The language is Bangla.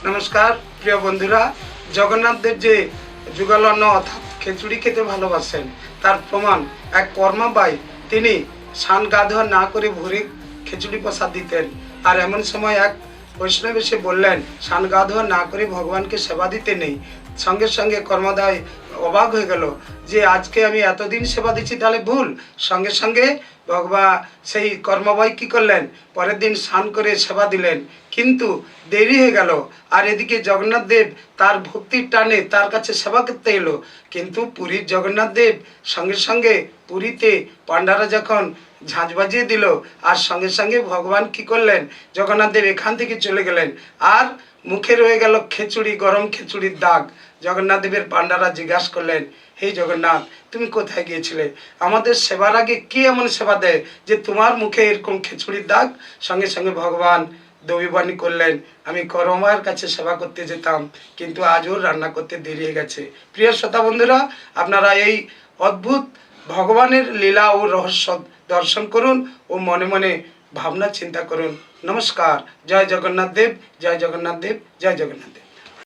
নমস্কার প্রিয় বন্ধুরা, জগন্নাথ দেব যে যুগল অন্ন অর্থাৎ খিচুড়ি খেতে ভালোবাসেন তার প্রমাণ এক কর্মাবাই। তিনি স্নান গা ধোয়া না করে ভোরে খিচুড়ি প্রসাদ দিতেন। আর এমন সময় এক বৈষ্ণব এসে বললেন স্নান গা ধোয়া না করে ভগবানকে সেবা দিতে নেই। সঙ্গে সঙ্গে কর্মদায় অবাক হয়ে গেল যে আজকে আমি এতদিন সেবা দিচ্ছি, তাহলে ভুল। সঙ্গে সঙ্গে ভগবান সেই কর্মবাই কী করলেন, পরের দিন স্নান করে সেবা দিলেন, কিন্তু দেরি হয়ে গেল। আর এদিকে জগন্নাথ দেব তার ভক্তির টানে তার কাছে সেবা করতে এলো, কিন্তু পুরীর জগন্নাথ দেব সঙ্গে সঙ্গে পুরীতে পাণ্ডারা যখন ঝাঁঝ বাজিয়ে দিল, আর সঙ্গে সঙ্গে ভগবান কি করলেন, জগন্নাথ দেব এখান থেকে চলে গেলেন। আর মুখে রয়ে গেল খিচুড়ি, গরম খিচুড়ির দাগ। জগন্নাথ দেবের পাণ্ডারা জিজ্ঞাসা করলেন, হে জগন্নাথ, তুমি কোথায় গিয়েছিলে? আমাদের সেবার আগে কে এমন সেবা দেয় যে তোমার মুখে এরকম খিচুড়ির দাগ? সঙ্গে সঙ্গে ভগবান দবিবাণী করলেন, আমি করমার কাছে সেবা করতে যেতাম, কিন্তু আজও রান্না করতে দেরি হয়ে গেছে। প্রিয় শ্রোতা বন্ধুরা, আপনারা এই অদ্ভুত ভগবানের লীলা ও রহস্য দর্শন করুন ও মনে মনে ভাবনা চিন্তা করুন। নমস্কার। জয় জগন্নাথ দেব, জয় জগন্নাথ দেব, জয় জগন্নাথ দেব।